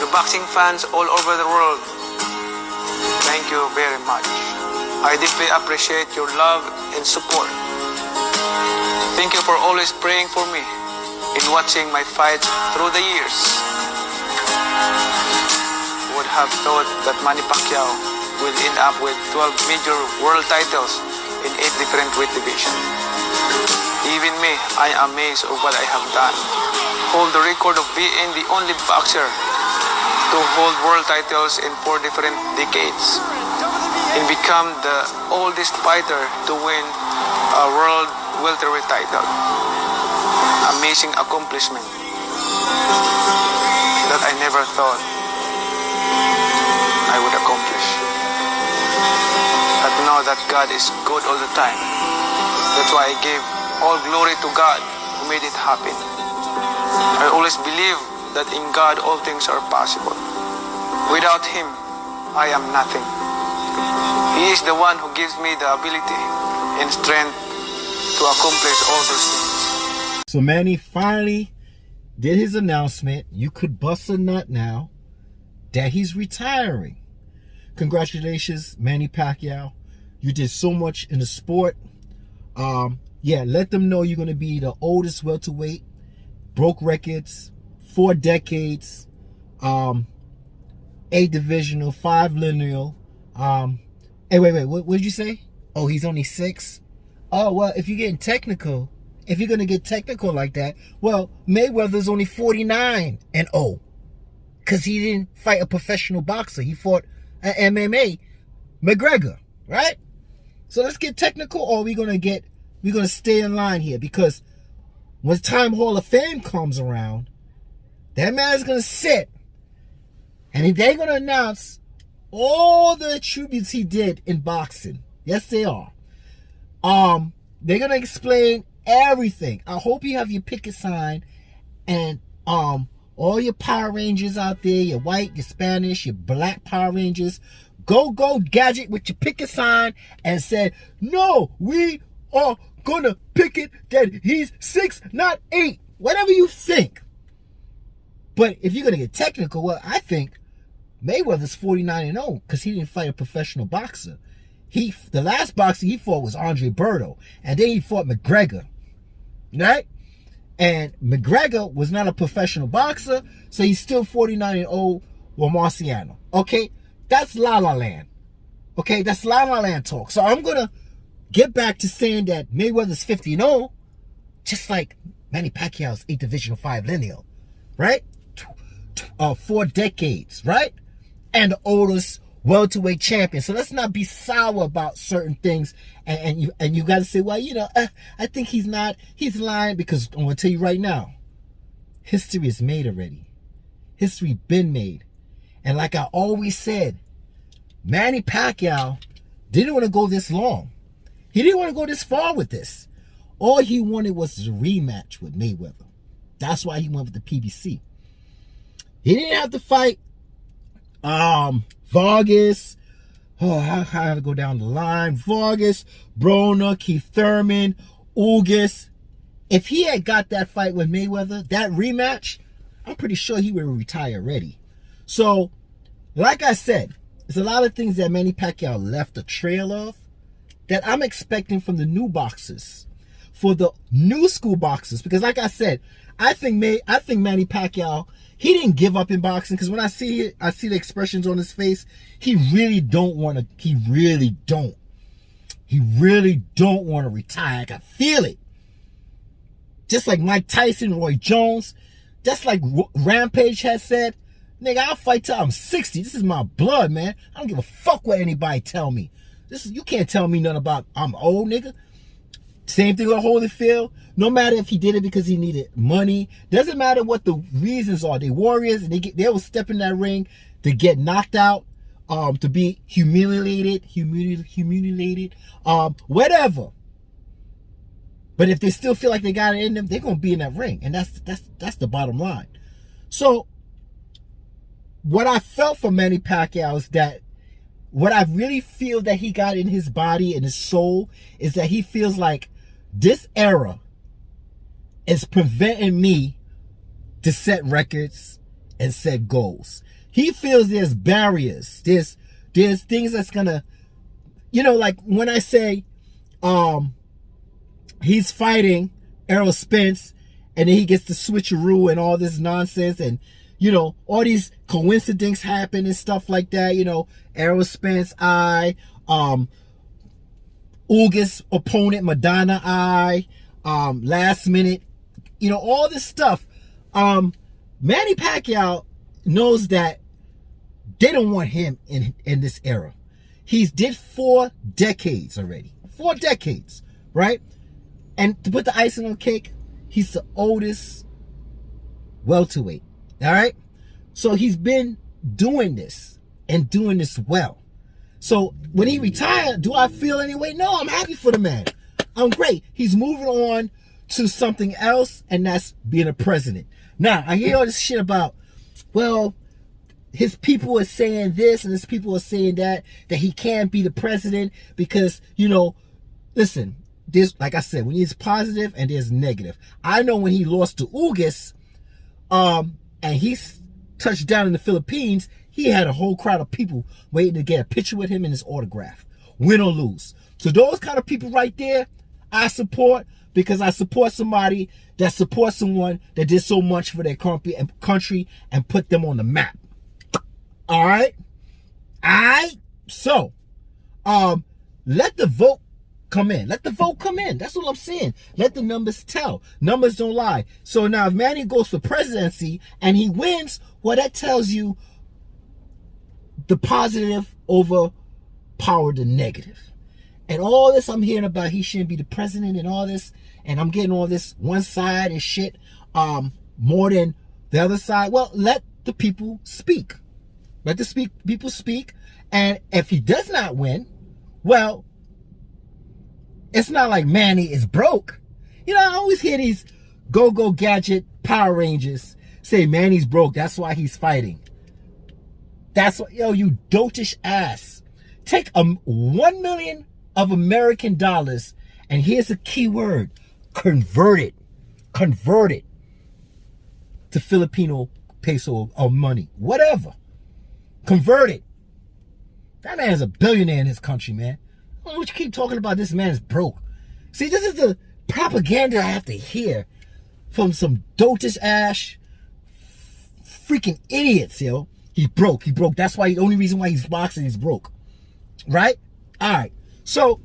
to boxing fans all over the world, thank you very much. I deeply appreciate your love and support. Thank you for always praying for me and watching my fights through the years. Would have thought that Manny Pacquiao will end up with 12 major world titles in 8 different weight divisions. Even me, I am amazed of what I have done. Hold the record of being the only boxer to hold world titles in 4 different decades and become the oldest fighter to win a world welterweight title. Amazing accomplishment that I never thought I would accomplish. But know that God is good all the time. That's why I give all glory to God who made it happen. I always believe that in God all things are possible. Without Him, I am nothing. He is the one who gives me the ability and strength to accomplish all those things. So Manny finally did his announcement. You could bust a nut now that he's retiring. Congratulations, Manny Pacquiao. You did so much in the sport. Yeah, let them know you're going to be the oldest welterweight, broke records, 4 decades, 8 divisional, 5 lineal. Hey, wait, what did you say? Oh, he's only 6? Oh, well, if you're getting technical, if you're going to get technical like that, well, Mayweather's only 49 and 0. Because he didn't fight a professional boxer. He fought an MMA McGregor, right? So let's get technical, or we're gonna stay in line here, because when time Hall of Fame comes around, that man's gonna sit and they're gonna announce all the attributes he did in boxing. Yes, they are. They're gonna explain everything. I hope you have your picket sign and all your Power Rangers out there, your white, your Spanish, your black Power Rangers, go gadget with your picket sign and said, no, we are gonna picket that he's 6, not 8. Whatever you think. But if you're gonna get technical, well, I think Mayweather's 49 and 0 because he didn't fight a professional boxer. The last boxer he fought was Andre Berto, and then he fought McGregor, right? And McGregor was not a professional boxer, so he's still 49 and 0 with Marciano. Okay, that's La La Land. Okay, that's La La Land talk. So I'm gonna get back to saying that Mayweather's 50 and 0, just like Manny Pacquiao's 8 divisional 5 lineal, right? 4 decades, right? And the oldest welterweight champion. So let's not be sour about certain things, and you got to say, well, you know, I think he's lying, because I'm going to tell you right now, history is made already. History been made. And like I always said, Manny Pacquiao didn't want to go this long. He didn't want to go this far with this. All he wanted was a rematch with Mayweather. That's why he went with the PBC. He didn't have to fight Vargas. Oh, I have to go down the line. Vargas, Broner, Keith Thurman, Ugas. If he had got that fight with Mayweather, that rematch, I'm pretty sure he would retire already. So, like I said, there's a lot of things that Manny Pacquiao left a trail of that I'm expecting from the new boxers, for the new school boxers. Because like I said, I think Manny Pacquiao, he didn't give up in boxing, because when I see it, I see the expressions on his face. He really don't want to. He really don't want to retire. I can feel it. Just like Mike Tyson, Roy Jones, just like Rampage has said, nigga, I'll fight till I'm 60. This is my blood, man. I don't give a fuck what anybody tell me. You can't tell me nothing about I'm old, nigga. Same thing with Holyfield. No matter if he did it because he needed money, doesn't matter what the reasons are. They warriors, and they will step in that ring to get knocked out, to be humiliated, whatever. But if they still feel like they got it in them, they're gonna be in that ring, and that's the bottom line. So, what I felt for Manny Pacquiao is that what I really feel that he got in his body and his soul is that he feels like this era is preventing me to set records and set goals. He feels there's barriers. There's things that's gonna, like when I say he's fighting Errol Spence and then he gets the switcheroo and all this nonsense and all these coincidences happen and stuff like that, Errol Spence Ugas opponent Madonna last minute, all this stuff. Manny Pacquiao knows that they don't want him in this era. He's did 4 decades already. 4 decades, right? And to put the icing on the cake, he's the oldest welterweight. All right? So he's been doing this and doing this well. So when he retired, do I feel any way? No, I'm happy for the man. I'm great. He's moving on to something else, and that's being a president. Now, I hear all this shit about, well, his people are saying this and his people are saying that he can't be the president because, listen, there's, like I said, when he's positive and there's negative. I know when he lost to Ugas, and he touched down in the Philippines, he had a whole crowd of people waiting to get a picture with him and his autograph, win or lose. So those kind of people right there, I support, because I support somebody that supports someone that did so much for their country and put them on the map. All right? So, let the vote come in. Let the vote come in. That's what I'm saying. Let the numbers tell. Numbers don't lie. So now if Manny goes for presidency and he wins, well, that tells you the positive overpower the negative. And all this I'm hearing about he shouldn't be the president and all this, and I'm getting all this one side and shit more than the other side. Well, let the people speak. Let the people speak. And if he does not win, well, it's not like Manny is broke. I always hear these go-go gadget Power Rangers say Manny's broke. That's why he's fighting. That's what, you dotish ass. Take 1 million of American dollars, and here's a key word: convert it to Filipino peso or money, whatever. Convert it. That man's a billionaire in his country, man. I don't know what you keep talking about. This man is broke. See, this is the propaganda I have to hear from some dotish ass freaking idiots, yo. He broke. That's why the only reason why he's boxing, he's broke. Right? All right. So,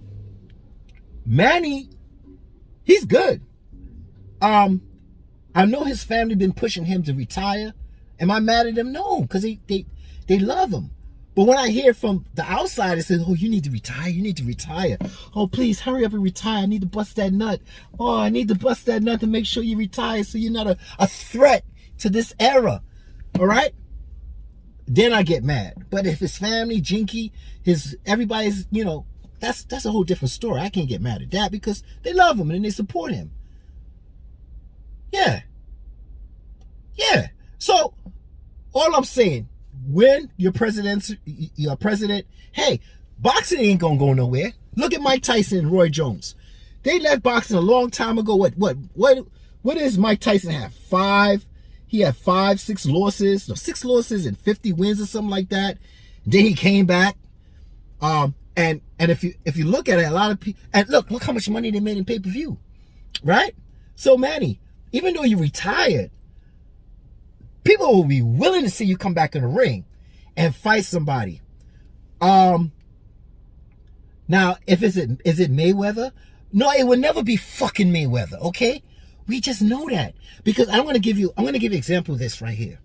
Manny, he's good. I know his family been pushing him to retire. Am I mad at them? No, because they love him. But when I hear from the outside, it says, oh, you need to retire. You need to retire. Oh, please hurry up and retire. I need to bust that nut. Oh, I need to bust that nut to make sure you retire so you're not a threat to this era. All right? Then I get mad. But if his family, Jinky, everybody's, that's a whole different story. I can't get mad at that because they love him and they support him. Yeah. So, all I'm saying, when you're president, hey, boxing ain't gonna go nowhere. Look at Mike Tyson and Roy Jones. They left boxing a long time ago. What does Mike Tyson have? 5? He had 6 losses. No, 6 losses and 50 wins or something like that. Then he came back. And if you look at it, a lot of people, and look how much money they made in pay-per-view. Right? So Manny, even though you retired, people will be willing to see you come back in the ring and fight somebody. Now, is it Mayweather? No, it will never be fucking Mayweather, okay? We just know that. Because I'm gonna give you an example of this right here.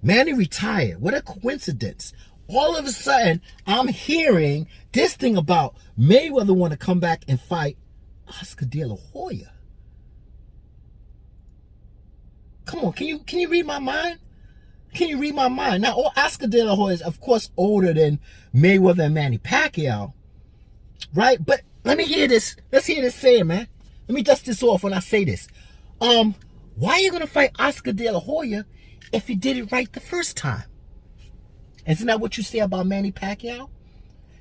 Manny retired. What a coincidence. All of a sudden, I'm hearing this thing about Mayweather want to come back and fight Oscar De La Hoya. Come on, can you read my mind? Can you read my mind? Now, Oscar De La Hoya is, of course, older than Mayweather and Manny Pacquiao, right? But let me hear this. Let's hear this saying, man. Let me dust this off when I say this. Why are you gonna fight Oscar De La Hoya if you did it right the first time? Isn't that what you say about Manny Pacquiao?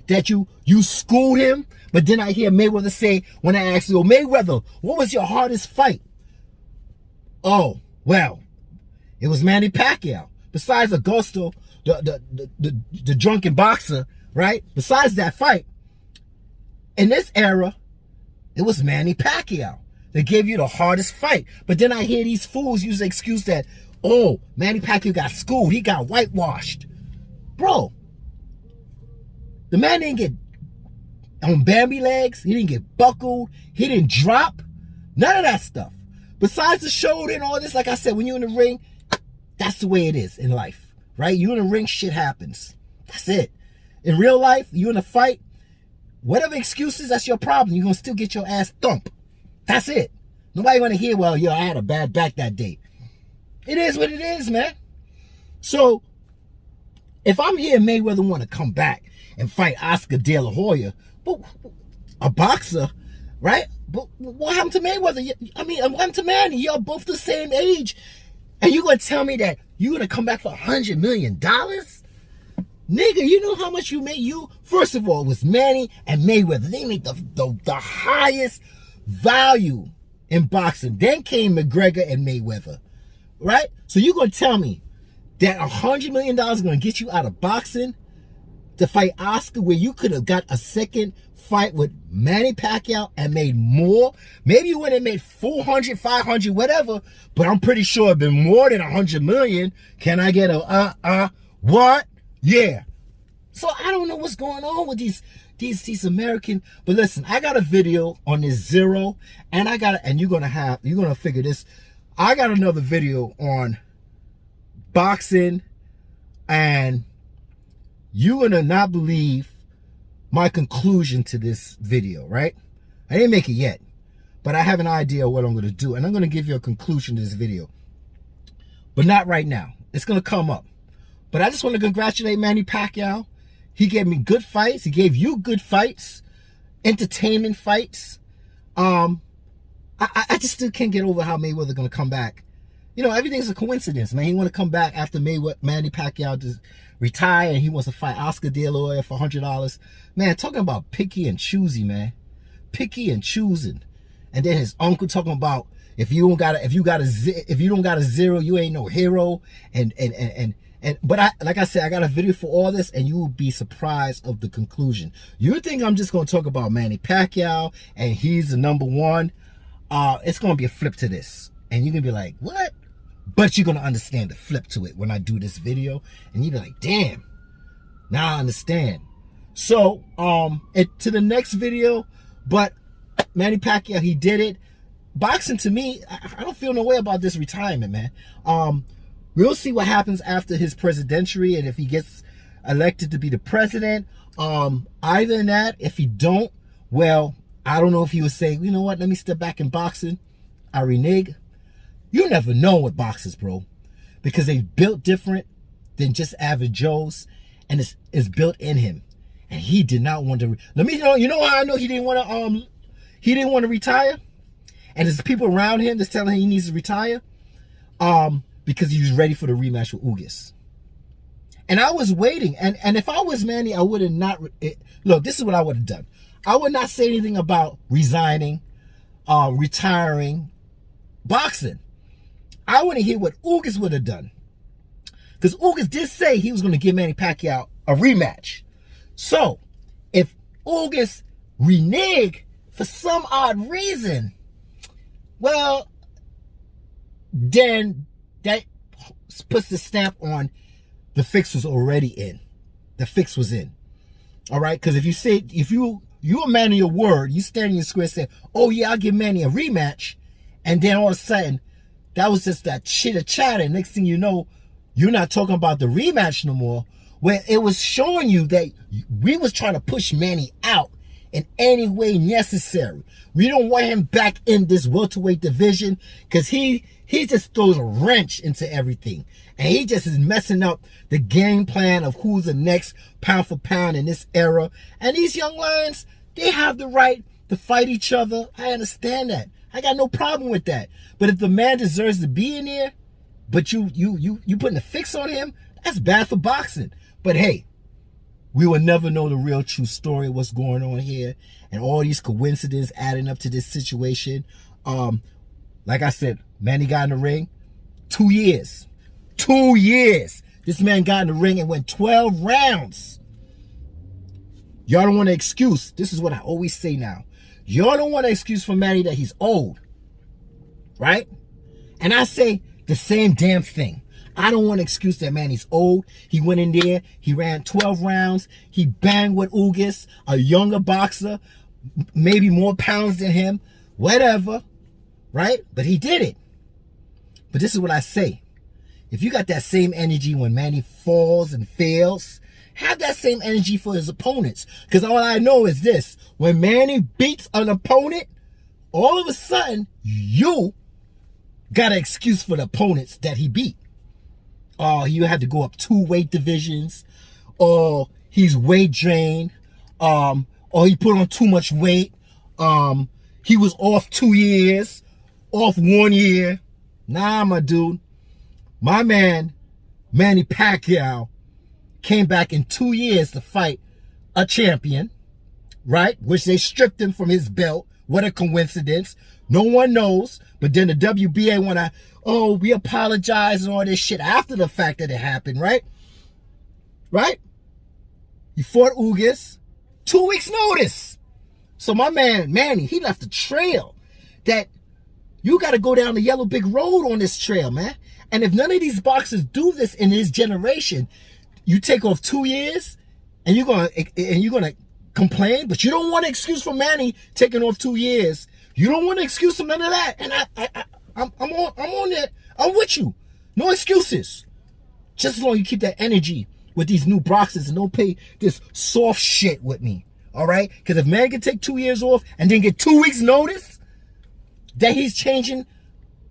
That you schooled him? But then I hear Mayweather say, when I ask you, Mayweather, what was your hardest fight? Oh, well, it was Manny Pacquiao. besides Augusto, the drunken boxer, right? Besides that fight, in this era, it was Manny Pacquiao that gave you the hardest fight. But then I hear these fools use the excuse that, oh, Manny Pacquiao got schooled. He got whitewashed. Bro, the man didn't get on Bambi legs. He didn't get buckled. He didn't drop. None of that stuff. Besides the shoulder and all this, like I said, when you're in the ring, that's the way it is in life, right? You in the ring, shit happens. That's it. In real life, you in a fight, whatever excuses, that's your problem. You're going to still get your ass thumped. That's it. Nobody want to hear, well, yo, I had a bad back that day. It is what it is, man. So, if I'm hearing Mayweather want to come back and fight Oscar De La Hoya, but a boxer, right? But what happened to Mayweather? I mean, what happened to Manny? Y'all both the same age. And you going to tell me that you're going to come back for $100 million? Nigga, you know how much you made? First of all, it was Manny and Mayweather. They made the highest value in boxing. Then came McGregor and Mayweather, right? So you're going to tell me that $100 million is going to get you out of boxing to fight Oscar, where you could have got a second fight with Manny Pacquiao and made more? Maybe you would have made 400, 500, whatever, but I'm pretty sure it'd been more than 100 million. Can I get a what? Yeah. So I don't know what's going on with these American, but listen, I got a video on this Zero, and you're gonna figure this. I got another video on boxing, and you're gonna not believe my conclusion to this video, right? I didn't make it yet, but I have an idea of what I'm gonna do, and I'm gonna give you a conclusion to this video, but not right now. It's gonna come up. But I just want to congratulate Manny Pacquiao. He gave me good fights. He gave you good fights, entertainment fights. I just still can't get over how Mayweather gonna come back. You know, everything's a coincidence, man. He want to come back after Manny Pacquiao to retire, and he wants to fight Oscar De La Hoya for $100. Man, talking about picky and choosy, man. Picky and choosing. And then his uncle talking about if you don't got a zero, you ain't no hero. But like I said, I got a video for all this, and you will be surprised of the conclusion. You think I'm just gonna talk about Manny Pacquiao and he's the #1? It's gonna be a flip to this, and you're gonna be like, what? But you're gonna understand the flip to it when I do this video, and you'll be like, damn, now I understand. So to the next video. But Manny Pacquiao, he did it. Boxing, to me, I don't feel no way about this retirement, man. We'll see what happens after his presidency, and if he gets elected to be the president. Either than that, if he don't, well, I don't know if he would say, you know what, let me step back in boxing. I renege. You never know with boxers, bro, because they built different than just average Joes, and it's built in him. And he did not want to. You know how I know he didn't want to retire, and there's people around him that's telling him he needs to retire. Because he was ready for the rematch with Ugas. And I was waiting. And if I was Manny, I would have not... Look, this is what I would have done. I would not say anything about resigning, retiring, boxing. I want to hear what Ugas would have done. Because Ugas did say he was going to give Manny Pacquiao a rematch. So, if Ugas reneged for some odd reason, well, then that puts the stamp on the fix was already in. The fix was in. All right? Because if you're a man of your word, you stand in your square and say, oh yeah, I'll give Manny a rematch, and then all of a sudden, that was just that chitter chatter. Next thing you know, you're not talking about the rematch no more, where it was showing you that we was trying to push Manny out in any way necessary. We don't want him back in this welterweight division, because he just throws a wrench into everything. And he just is messing up the game plan of who's the next pound for pound in this era. And these young lions, they have the right to fight each other. I understand that. I got no problem with that. But if the man deserves to be in there, but you putting a fix on him, that's bad for boxing. But hey, we will never know the real true story of what's going on here, and all these coincidences adding up to this situation. Like I said, Manny got in the ring 2 years. 2 years. This man got in the ring and went 12 rounds. Y'all don't want an excuse. This is what I always say now. Y'all don't want an excuse for Manny that he's old. Right? And I say the same damn thing. I don't want an excuse that Manny's old. He went in there. He ran 12 rounds. He banged with Ugas, a younger boxer, maybe more pounds than him. Whatever. Right? But he did it. But this is what I say. If you got that same energy when Manny falls and fails, have that same energy for his opponents. Because all I know is this. When Manny beats an opponent, all of a sudden, you got an excuse for the opponents that he beat. Oh, you had to go up 2 weight divisions. Or he's weight drained. Or he put on too much weight. He was off 2 years. Off 1 year. Nah, my dude. My man, Manny Pacquiao, came back in 2 years to fight a champion, right? Which they stripped him from his belt. What a coincidence. No one knows. But then the WBA want to, oh, we apologize and all this shit after the fact that it happened, right? Right? He fought Ugas. 2 weeks notice. So my man, Manny, he left a trail that you got to go down the yellow brick road on this trail, man. And if none of these boxers do this in this generation, you take off 2 years and you're gonna complain, but you don't want an excuse for Manny taking off 2 years. You don't want an excuse for none of that. And I'm on that. I'm with you. No excuses. Just as long as you keep that energy with these new boxers and don't pay this soft shit with me. All right? Because if Manny can take 2 years off and then get 2 weeks notice that he's changing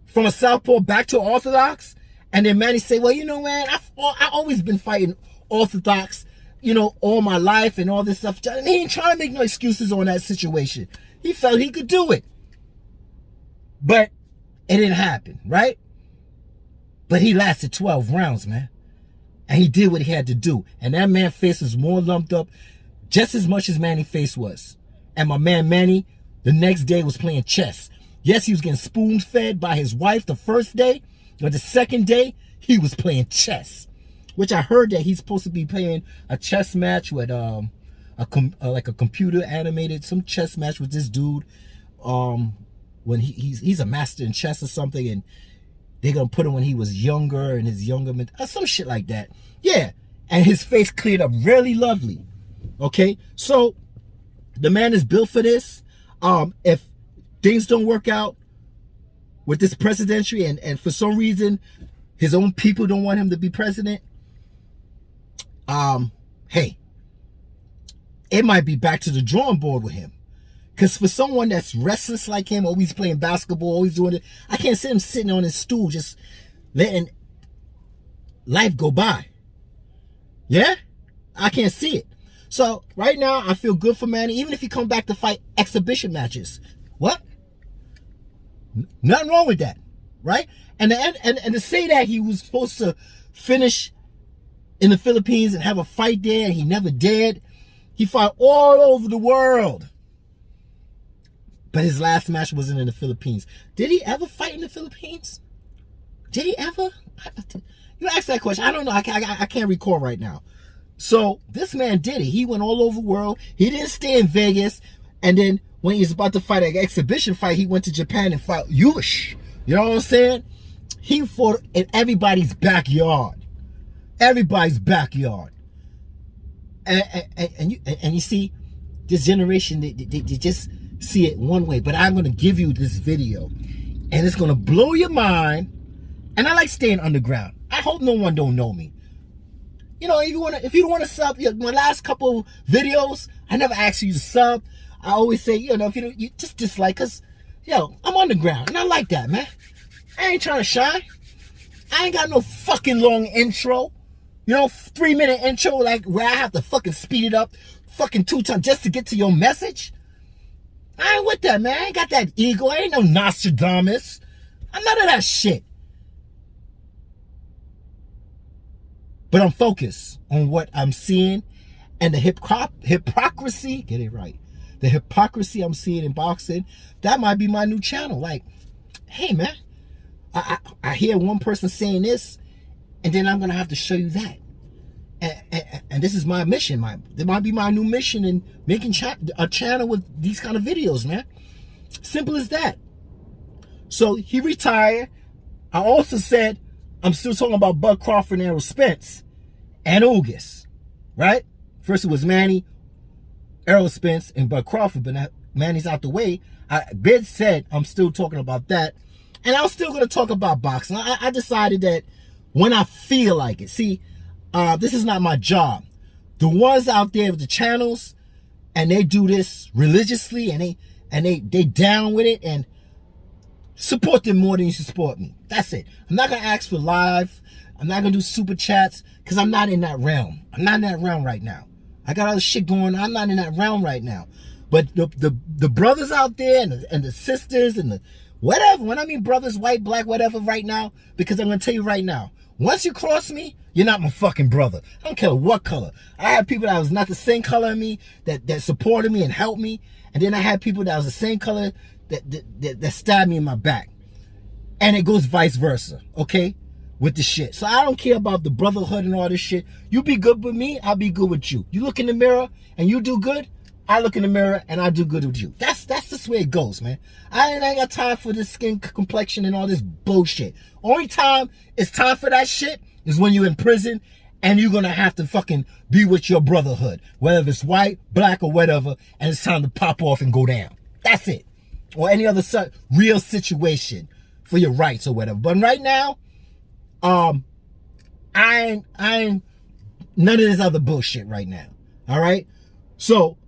from a southpaw back to orthodox, and then Manny say, well, you know, man, I've always been fighting orthodox, you know, all my life and all this stuff. And he ain't trying to make no excuses on that situation. He felt he could do it. But it didn't happen, right? But he lasted 12 rounds, man. And he did what he had to do. And that man's face was more lumped up just as much as Manny's face was. And my man Manny, the next day, was playing chess. Yes, he was getting spoon-fed by his wife the first day, but the second day, he was playing chess. Which I heard that he's supposed to be playing a chess match with like a computer animated, some chess match with this dude. When he's a master in chess or something, and they're gonna put him when he was younger and his younger some shit like that. Yeah, and his face cleared up really lovely. Okay, so the man is built for this. If things don't work out with this presidency, and for some reason his own people don't want him to be president, hey, it might be back to the drawing board with him. Because for someone that's restless like him, always playing basketball, always doing it, I can't see him sitting on his stool just letting life go by. Yeah? I can't see it. So right now, I feel good for Manny, even if he come back to fight exhibition matches. What? Nothing wrong with that, right? And to say that he was supposed to finish in the Philippines and have a fight there, and he never did. He fought all over the world. But his last match wasn't in the Philippines. Did he ever fight in the Philippines? Did he ever? You asked that question. I don't know. I can't recall right now. So this man did it. He went all over the world. He didn't stay in Vegas. And then when he was about to fight an exhibition fight, he went to Japan and fought Ugas. You know what I'm saying? He fought in everybody's backyard. Everybody's backyard. And you see, this generation, they just see it one way. But I'm going to give you this video, and it's going to blow your mind. And I like staying underground. I hope no one don't know me. You know, if you don't want to sub, my last couple videos, I never asked you to sub. I always say, you know, if you just dislike, because, yo, I'm underground, and I like that, man. I ain't trying to shine. I ain't got no fucking long intro. You know, 3-minute intro, like, where I have to fucking speed it up fucking 2 times just to get to your message. I ain't with that, man. I ain't got that ego. I ain't no Nostradamus. I'm none of that shit. But I'm focused on what I'm seeing, and the hypocrisy, get it right. The hypocrisy I'm seeing in boxing, that might be my new channel. Like, hey, man, I hear one person saying this, And then I'm going to have to show you that. And this is my mission. There might be my new mission in making a channel with these kind of videos, man. Simple as that. So he retired. I also said I'm still talking about Bud Crawford and Errol Spence and Ugas, right? First it was Manny, Errol Spence, and Bud Crawford, but now Manny's out the way. Ben said I'm still talking about that. And I'm still going to talk about boxing. I decided that when I feel like it. See, this is not my job. The ones out there with the channels, and they do this religiously, and they down with it, and support them more than you support me. That's it. I'm not going to ask for live. I'm not going to do super chats because I'm not in that realm. I'm not in that realm right now. I got other shit going on. I'm not in that realm right now. But the brothers out there and the sisters and the whatever, when I mean brothers, white, black, whatever right now, because I'm going to tell you right now, once you cross me, you're not my fucking brother. I don't care what color. I had people that was not the same color as me that supported me and helped me. And then I had people that was the same color that stabbed me in my back. And it goes vice versa, okay? With the shit. So I don't care about the brotherhood and all this shit. You be good with me, I'll be good with you. You look in the mirror and you do good, I look in the mirror and I do good with you. That's just the way it goes, man. I ain't got time for this skin complexion and all this bullshit. Only time it's time for that shit is when you're in prison and you're gonna have to fucking be with your brotherhood, whether it's white, black, or whatever, and it's time to pop off and go down. That's it. Or any other real situation for your rights or whatever. But right now, I ain't none of this other bullshit right now. All right. So,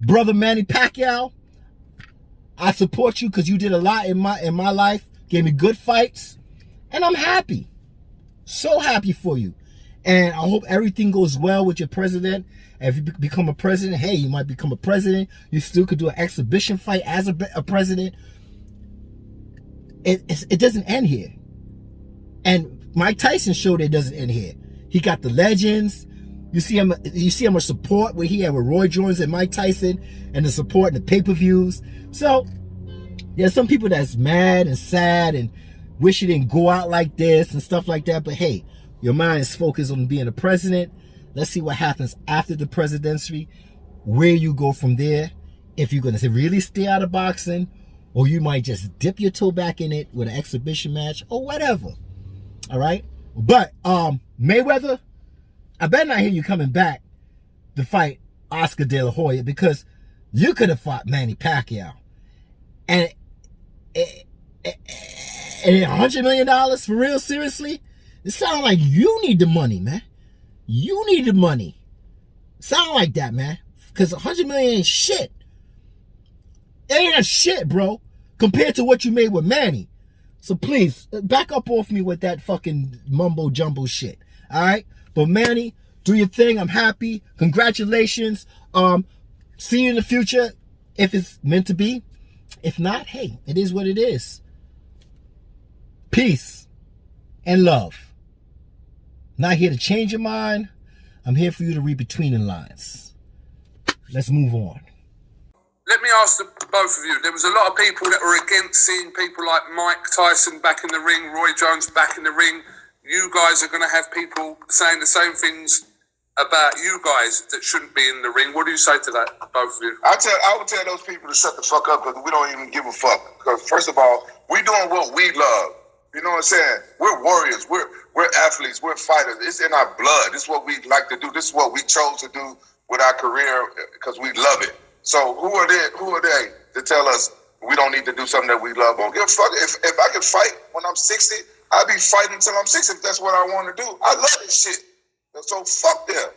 brother Manny Pacquiao, I support you because you did a lot in my life, gave me good fights, and I'm happy. So happy for you. And I hope everything goes well with your president. And if you become a president, hey, you might become a president. You still could do an exhibition fight as a president. It doesn't end here. And Mike Tyson showed it doesn't end here. He got the legends. You see him a support where he had with Roy Jones and Mike Tyson, and the support and the pay-per-views. So there's some people that's mad and sad and wish you didn't go out like this and stuff like that. But hey, your mind is focused on being a president. Let's see what happens after the presidency, where you go from there. If you're going to really stay out of boxing, or you might just dip your toe back in it with an exhibition match or whatever. All right. But Mayweather, I better not hear you coming back to fight Oscar De La Hoya, because you could have fought Manny Pacquiao. And $100 million for real, seriously? It sounds like you need the money, man. You need the money. Sound like that, man. Because $100 million ain't shit. It ain't a shit, bro, compared to what you made with Manny. So please, back up off me with that fucking mumbo jumbo shit. All right? But Manny, do your thing. I'm happy. Congratulations. See you in the future if it's meant to be. If not, hey, it is what it is. Peace and love. Not here to change your mind. I'm here for you to read between the lines. Let's move on. Let me ask both of you. There was a lot of people that were against seeing people like Mike Tyson back in the ring, Roy Jones back in the ring. You guys are going to have people saying the same things about you guys that shouldn't be in the ring. What do you say to that, both of you? I would tell those people to shut the fuck up, because we don't even give a fuck. Because first of all, we doing what we love. You know what I'm saying? We're warriors. We're athletes. We're fighters. It's in our blood. This is what we like to do. This is what we chose to do with our career because we love it. So who are they to tell us we don't need to do something that we love? Don't give a fuck. If I can fight when I'm 60, I'll be fighting until I'm 60 if that's what I want to do. I love this shit. So fuck them.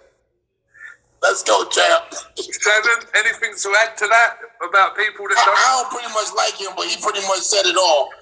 Let's go, champ. Shannon, anything to add to that about people that don't? I don't pretty much like him, but he pretty much said it all.